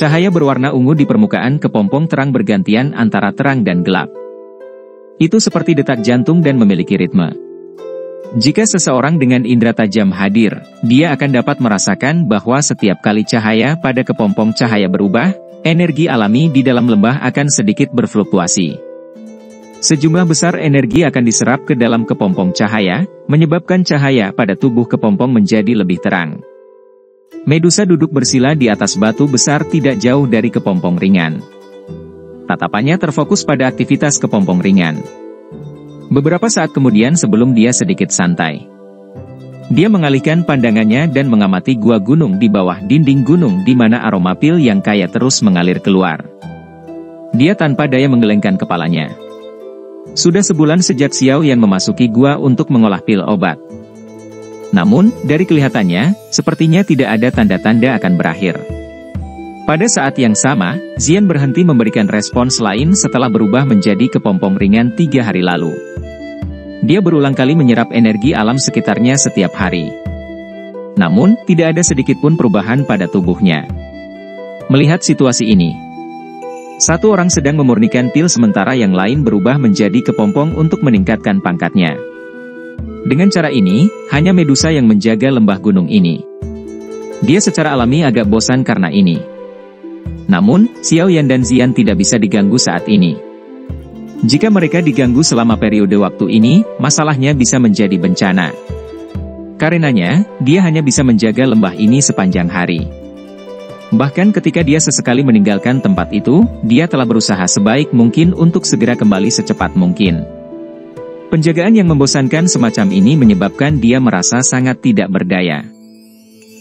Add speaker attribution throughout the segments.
Speaker 1: Cahaya berwarna ungu di permukaan kepompong terang bergantian antara terang dan gelap. Itu seperti detak jantung dan memiliki ritme. Jika seseorang dengan indera tajam hadir, dia akan dapat merasakan bahwa setiap kali cahaya pada kepompong cahaya berubah, energi alami di dalam lembah akan sedikit berfluktuasi. Sejumlah besar energi akan diserap ke dalam kepompong cahaya, menyebabkan cahaya pada tubuh kepompong menjadi lebih terang. Medusa duduk bersila di atas batu besar tidak jauh dari kepompong ringan. Tatapannya terfokus pada aktivitas kepompong ringan. Beberapa saat kemudian sebelum dia sedikit santai, dia mengalihkan pandangannya dan mengamati gua gunung di bawah dinding gunung di mana aroma pil yang kaya terus mengalir keluar. Dia tanpa daya menggelengkan kepalanya. Sudah sebulan sejak Xiao Yan memasuki gua untuk mengolah pil obat. Namun, dari kelihatannya, sepertinya tidak ada tanda-tanda akan berakhir. Pada saat yang sama, Xian berhenti memberikan respons lain setelah berubah menjadi kepompong ringan 3 hari lalu. Dia berulang kali menyerap energi alam sekitarnya setiap hari. Namun, tidak ada sedikit pun perubahan pada tubuhnya. Melihat situasi ini, satu orang sedang memurnikan pil sementara yang lain berubah menjadi kepompong untuk meningkatkan pangkatnya. Dengan cara ini, hanya Medusa yang menjaga lembah gunung ini. Dia secara alami agak bosan karena ini. Namun, Xiao Yan dan Xian tidak bisa diganggu saat ini. Jika mereka diganggu selama periode waktu ini, masalahnya bisa menjadi bencana. Karenanya, dia hanya bisa menjaga lembah ini sepanjang hari. Bahkan ketika dia sesekali meninggalkan tempat itu, dia telah berusaha sebaik mungkin untuk segera kembali secepat mungkin. Penjagaan yang membosankan semacam ini menyebabkan dia merasa sangat tidak berdaya.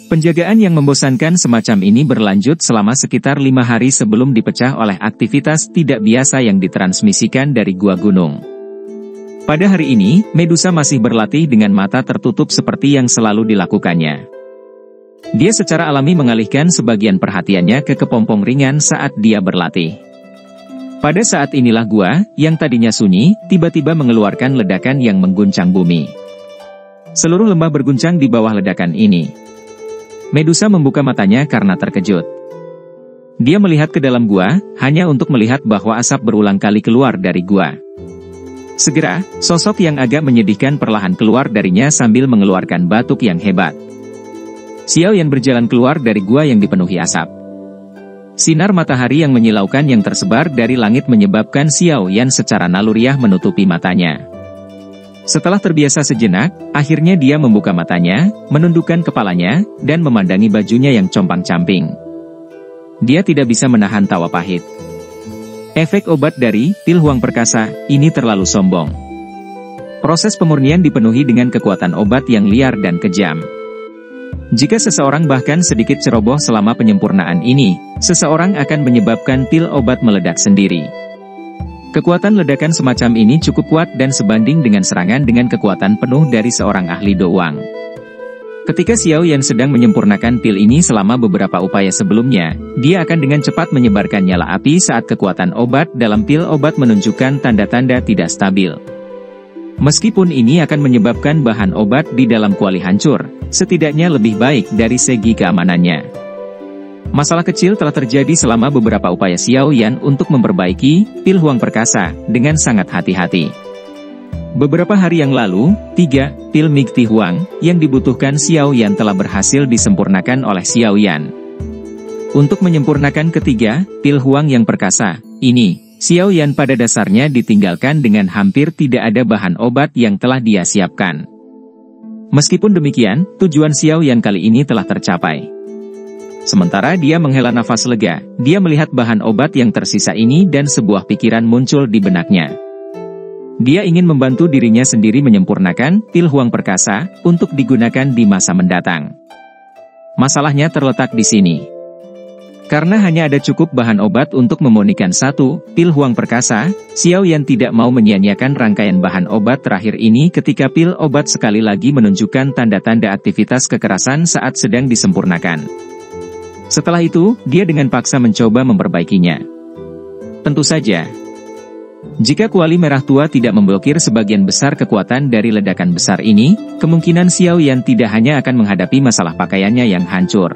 Speaker 1: Penjagaan yang membosankan semacam ini berlanjut selama sekitar 5 hari sebelum dipecah oleh aktivitas tidak biasa yang ditransmisikan dari gua gunung. Pada hari ini, Medusa masih berlatih dengan mata tertutup seperti yang selalu dilakukannya. Dia secara alami mengalihkan sebagian perhatiannya ke kepompong ringan saat dia berlatih. Pada saat inilah gua, yang tadinya sunyi, tiba-tiba mengeluarkan ledakan yang mengguncang bumi. Seluruh lembah berguncang di bawah ledakan ini. Medusa membuka matanya karena terkejut. Dia melihat ke dalam gua, hanya untuk melihat bahwa asap berulang kali keluar dari gua. Segera, sosok yang agak menyedihkan perlahan keluar darinya sambil mengeluarkan batuk yang hebat. Xiao Yan berjalan keluar dari gua yang dipenuhi asap. Sinar matahari yang menyilaukan yang tersebar dari langit menyebabkan Xiao Yan secara naluriah menutupi matanya. Setelah terbiasa sejenak, akhirnya dia membuka matanya, menundukkan kepalanya, dan memandangi bajunya yang compang-camping. Dia tidak bisa menahan tawa pahit. Efek obat dari pil Huang Perkasa ini terlalu sombong. Proses pemurnian dipenuhi dengan kekuatan obat yang liar dan kejam. Jika seseorang bahkan sedikit ceroboh selama penyempurnaan ini, seseorang akan menyebabkan pil obat meledak sendiri. Kekuatan ledakan semacam ini cukup kuat dan sebanding dengan serangan dengan kekuatan penuh dari seorang ahli doang. Ketika Xiao Yan sedang menyempurnakan pil ini selama beberapa upaya sebelumnya, dia akan dengan cepat menyebarkan nyala api saat kekuatan obat dalam pil obat menunjukkan tanda-tanda tidak stabil. Meskipun ini akan menyebabkan bahan obat di dalam kuali hancur, setidaknya lebih baik dari segi keamanannya. Masalah kecil telah terjadi selama beberapa upaya Xiao Yan untuk memperbaiki pil Huang Perkasa dengan sangat hati-hati. Beberapa hari yang lalu, 3 pil Migti Huang yang dibutuhkan Xiao Yan telah berhasil disempurnakan oleh Xiao Yan. Untuk menyempurnakan ketiga pil Huang yang perkasa ini, Xiao Yan pada dasarnya ditinggalkan dengan hampir tidak ada bahan obat yang telah dia siapkan. Meskipun demikian, tujuan Xiao Yan kali ini telah tercapai. Sementara dia menghela nafas lega, dia melihat bahan obat yang tersisa ini dan sebuah pikiran muncul di benaknya. Dia ingin membantu dirinya sendiri menyempurnakan pil Huang Perkasa untuk digunakan di masa mendatang. Masalahnya terletak di sini. Karena hanya ada cukup bahan obat untuk memurnikan 1 pil Huang Perkasa, Xiao Yan tidak mau menyia-nyiakan rangkaian bahan obat terakhir ini ketika pil obat sekali lagi menunjukkan tanda-tanda aktivitas kekerasan saat sedang disempurnakan. Setelah itu, dia dengan paksa mencoba memperbaikinya. Tentu saja, jika kuali merah tua tidak memblokir sebagian besar kekuatan dari ledakan besar ini, kemungkinan Xiao Yan tidak hanya akan menghadapi masalah pakaiannya yang hancur.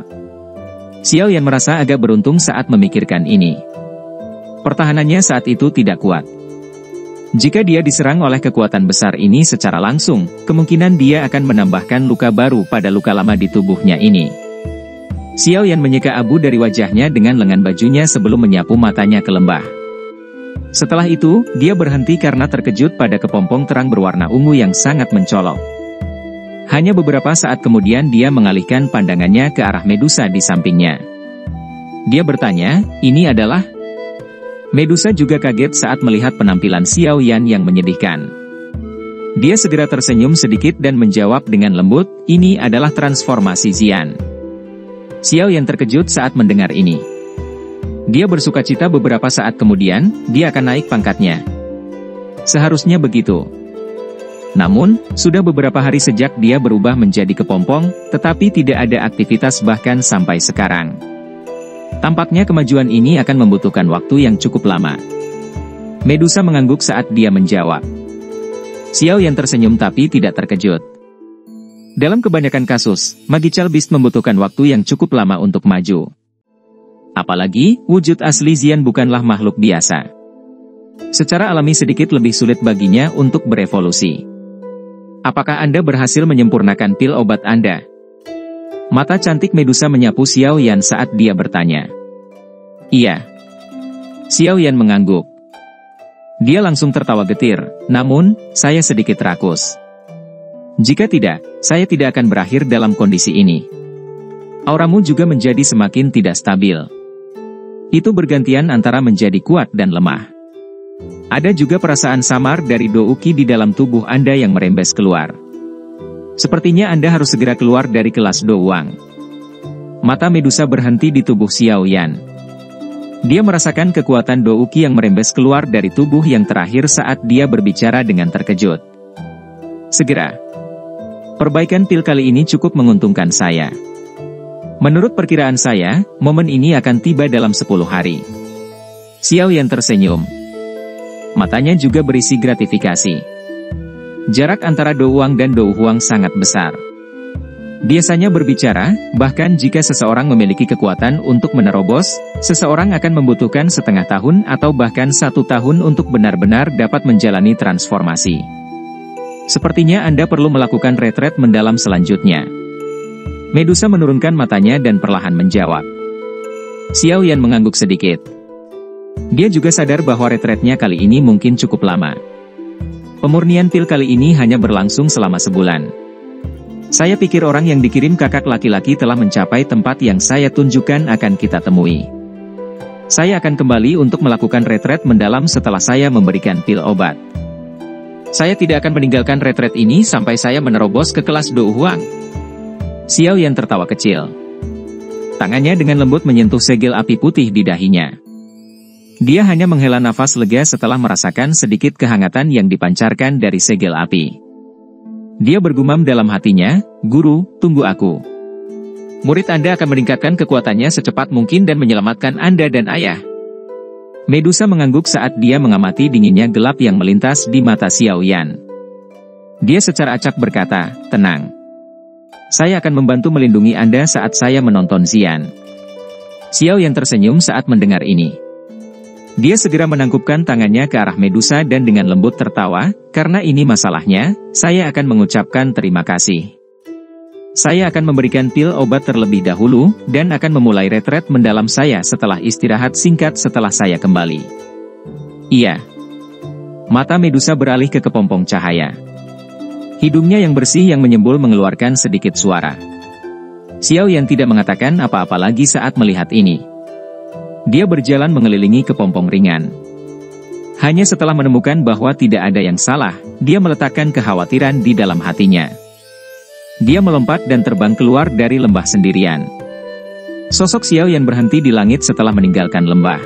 Speaker 1: Xiao Yan merasa agak beruntung saat memikirkan ini. Pertahanannya saat itu tidak kuat. Jika dia diserang oleh kekuatan besar ini secara langsung, kemungkinan dia akan menambahkan luka baru pada luka lama di tubuhnya ini. Xiao Yan menyeka abu dari wajahnya dengan lengan bajunya sebelum menyapu matanya ke lembah. Setelah itu, dia berhenti karena terkejut pada kepompong terang berwarna ungu yang sangat mencolok. Hanya beberapa saat kemudian dia mengalihkan pandangannya ke arah Medusa di sampingnya. Dia bertanya, "Ini adalah?" Medusa juga kaget saat melihat penampilan Xiao Yan yang menyedihkan. Dia segera tersenyum sedikit dan menjawab dengan lembut, "Ini adalah transformasi Xian." Xiao Yan terkejut saat mendengar ini. Dia bersukacita beberapa saat kemudian, dia akan naik pangkatnya. Seharusnya begitu. Namun, sudah beberapa hari sejak dia berubah menjadi kepompong, tetapi tidak ada aktivitas bahkan sampai sekarang. Tampaknya kemajuan ini akan membutuhkan waktu yang cukup lama. Medusa mengangguk saat dia menjawab. Xiao Yan tersenyum tapi tidak terkejut. Dalam kebanyakan kasus, Magical Beast membutuhkan waktu yang cukup lama untuk maju. Apalagi, wujud asli Xian bukanlah makhluk biasa. Secara alami sedikit lebih sulit baginya untuk berevolusi. Apakah Anda berhasil menyempurnakan pil obat Anda? Mata cantik Medusa menyapu Xiao Yan saat dia bertanya. Iya. Xiao Yan mengangguk. Dia langsung tertawa getir, namun, saya sedikit rakus. Jika tidak, saya tidak akan berakhir dalam kondisi ini. Auramu juga menjadi semakin tidak stabil. Itu bergantian antara menjadi kuat dan lemah. Ada juga perasaan samar dari Douki di dalam tubuh Anda yang merembes keluar. Sepertinya Anda harus segera keluar dari kelas Douang. Mata Medusa berhenti di tubuh Xiao Yan. Dia merasakan kekuatan Douki yang merembes keluar dari tubuh yang terakhir saat dia berbicara dengan terkejut. Segera. Perbaikan pil kali ini cukup menguntungkan saya. Menurut perkiraan saya, momen ini akan tiba dalam 10 hari. Xiao Yan tersenyum. Matanya juga berisi gratifikasi. Jarak antara Douang dan Douhuang sangat besar. Biasanya berbicara, bahkan jika seseorang memiliki kekuatan untuk menerobos, seseorang akan membutuhkan setengah tahun atau bahkan 1 tahun untuk benar-benar dapat menjalani transformasi. Sepertinya Anda perlu melakukan retret mendalam selanjutnya. Medusa menurunkan matanya dan perlahan menjawab. Xiao Yan mengangguk sedikit. Dia juga sadar bahwa retretnya kali ini mungkin cukup lama. Pemurnian pil kali ini hanya berlangsung selama sebulan. Saya pikir orang yang dikirim kakak laki-laki telah mencapai tempat yang saya tunjukkan akan kita temui. Saya akan kembali untuk melakukan retret mendalam setelah saya memberikan pil obat. Saya tidak akan meninggalkan retret ini sampai saya menerobos ke kelas Douhuang. Xiao Yan tertawa kecil. Tangannya dengan lembut menyentuh segel api putih di dahinya. Dia hanya menghela nafas lega setelah merasakan sedikit kehangatan yang dipancarkan dari segel api. Dia bergumam dalam hatinya, "Guru, tunggu aku. Murid Anda akan meningkatkan kekuatannya secepat mungkin dan menyelamatkan Anda dan ayah." Medusa mengangguk saat dia mengamati dinginnya gelap yang melintas di mata Xiao Yan. Dia secara acak berkata, "Tenang. Saya akan membantu melindungi Anda saat saya menonton Xian." Xiao Yan tersenyum saat mendengar ini. Dia segera menangkupkan tangannya ke arah Medusa dan dengan lembut tertawa, "Karena ini masalahnya, saya akan mengucapkan terima kasih. Saya akan memberikan pil obat terlebih dahulu, dan akan memulai retret mendalam saya setelah istirahat singkat setelah saya kembali." Iya. Mata Medusa beralih ke kepompong cahaya. Hidungnya yang bersih yang menyembul mengeluarkan sedikit suara. Xiao Yan tidak mengatakan apa-apa lagi saat melihat ini. Dia berjalan mengelilingi kepompong ringan. Hanya setelah menemukan bahwa tidak ada yang salah, dia meletakkan kekhawatiran di dalam hatinya. Dia melompat dan terbang keluar dari lembah sendirian. Sosok Xiao Yan berhenti di langit setelah meninggalkan lembah.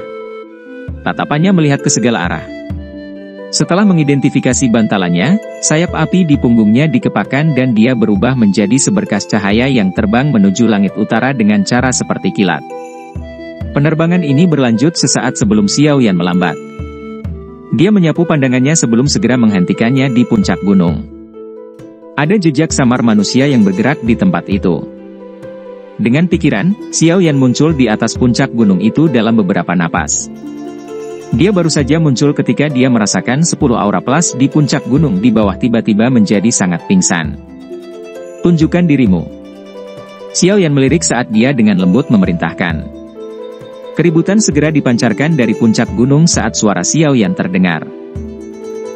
Speaker 1: Tatapannya melihat ke segala arah. Setelah mengidentifikasi bantalannya, sayap api di punggungnya dikepakkan dan dia berubah menjadi seberkas cahaya yang terbang menuju langit utara dengan cara seperti kilat. Penerbangan ini berlanjut sesaat sebelum Xiao Yan melambat. Dia menyapu pandangannya sebelum segera menghentikannya di puncak gunung. Ada jejak samar manusia yang bergerak di tempat itu. Dengan pikiran, Xiao Yan muncul di atas puncak gunung itu dalam beberapa napas. Dia baru saja muncul ketika dia merasakan 10 aura plus di puncak gunung di bawah tiba-tiba menjadi sangat pingsan. Tunjukkan dirimu. Xiao Yan melirik saat dia dengan lembut memerintahkan. Keributan segera dipancarkan dari puncak gunung saat suara Xiao Yan terdengar.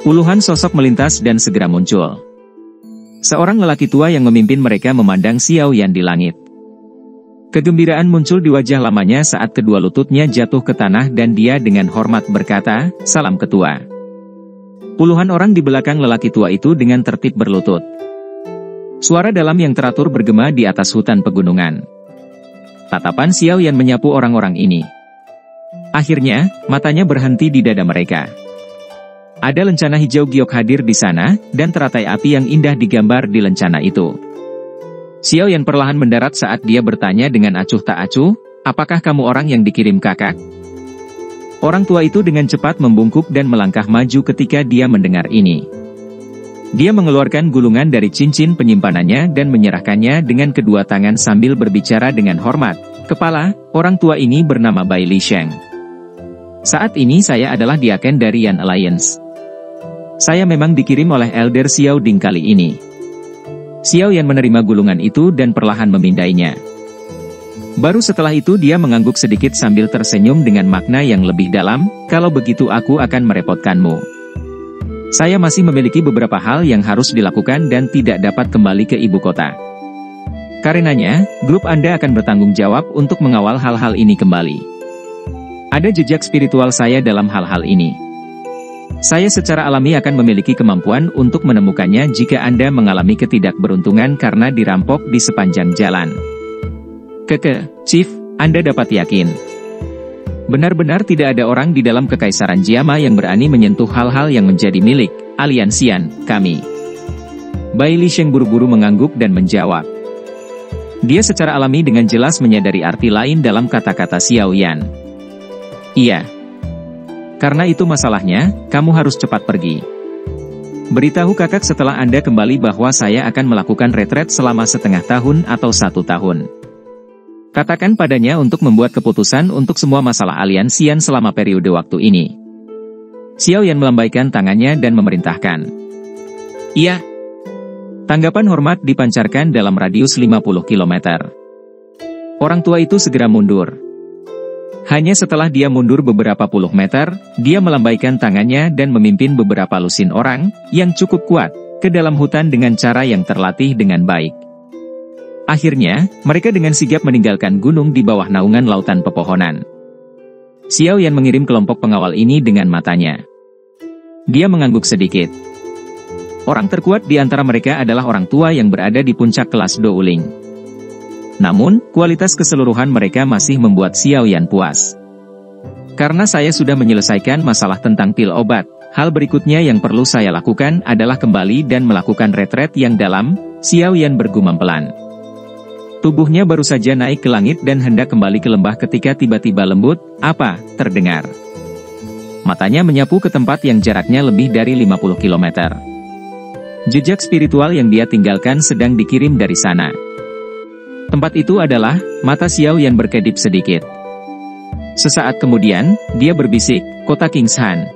Speaker 1: Puluhan sosok melintas dan segera muncul. Seorang lelaki tua yang memimpin mereka memandang Xiao Yan di langit. Kegembiraan muncul di wajah lamanya saat kedua lututnya jatuh ke tanah dan dia dengan hormat berkata, "Salam ketua." Puluhan orang di belakang lelaki tua itu dengan tertib berlutut. Suara dalam yang teratur bergema di atas hutan pegunungan. Tatapan Xiao Yan menyapu orang-orang ini. Akhirnya, matanya berhenti di dada mereka. Ada lencana hijau giok hadir di sana, dan teratai api yang indah digambar di lencana itu. Xiao Yan perlahan mendarat saat dia bertanya dengan acuh tak acuh, "Apakah kamu orang yang dikirim kakak?" Orang tua itu dengan cepat membungkuk dan melangkah maju ketika dia mendengar ini. Dia mengeluarkan gulungan dari cincin penyimpanannya dan menyerahkannya dengan kedua tangan sambil berbicara dengan hormat. "Kepala, orang tua ini bernama Bai Li Sheng. Saat ini saya adalah diaken dari Yan Alliance. Saya memang dikirim oleh Elder Xiao Ding kali ini." Xiao Yan menerima gulungan itu dan perlahan memindainya. Baru setelah itu dia mengangguk sedikit sambil tersenyum dengan makna yang lebih dalam, "Kalau begitu aku akan merepotkanmu. Saya masih memiliki beberapa hal yang harus dilakukan dan tidak dapat kembali ke ibu kota. Karenanya, grup Anda akan bertanggung jawab untuk mengawal hal-hal ini kembali. Ada jejak spiritual saya dalam hal-hal ini. Saya secara alami akan memiliki kemampuan untuk menemukannya jika Anda mengalami ketidakberuntungan karena dirampok di sepanjang jalan. Chief, Anda dapat yakin. Benar-benar tidak ada orang di dalam Kekaisaran Jiama yang berani menyentuh hal-hal yang menjadi milik aliansian kami." Bai Li Sheng buru-buru mengangguk dan menjawab. Dia secara alami dengan jelas menyadari arti lain dalam kata-kata Xiao Yan. "Iya. Karena itu masalahnya, kamu harus cepat pergi. Beritahu kakak setelah Anda kembali bahwa saya akan melakukan retret selama setengah tahun atau 1 tahun. Katakan padanya untuk membuat keputusan untuk semua masalah aliansian selama periode waktu ini." Xiao Yan melambaikan tangannya dan memerintahkan. "Iya." Tanggapan hormat dipancarkan dalam radius 50 km. Orang tua itu segera mundur. Hanya setelah dia mundur beberapa puluh meter, dia melambaikan tangannya dan memimpin beberapa lusin orang, yang cukup kuat, ke dalam hutan dengan cara yang terlatih dengan baik. Akhirnya, mereka dengan sigap meninggalkan gunung di bawah naungan lautan pepohonan. Xiao Yan mengirim kelompok pengawal ini dengan matanya. Dia mengangguk sedikit. Orang terkuat di antara mereka adalah orang tua yang berada di puncak kelas Douling. Namun, kualitas keseluruhan mereka masih membuat Xiao Yan puas. Karena saya sudah menyelesaikan masalah tentang pil obat, hal berikutnya yang perlu saya lakukan adalah kembali dan melakukan retret yang dalam, Xiao Yan bergumam pelan. Tubuhnya baru saja naik ke langit dan hendak kembali ke lembah ketika tiba-tiba lembut, "Apa?" terdengar. Matanya menyapu ke tempat yang jaraknya lebih dari 50 km. Jejak spiritual yang dia tinggalkan sedang dikirim dari sana. Tempat itu adalah, mata Xiao Yan berkedip sedikit. Sesaat kemudian, dia berbisik, "Kota Kingshan."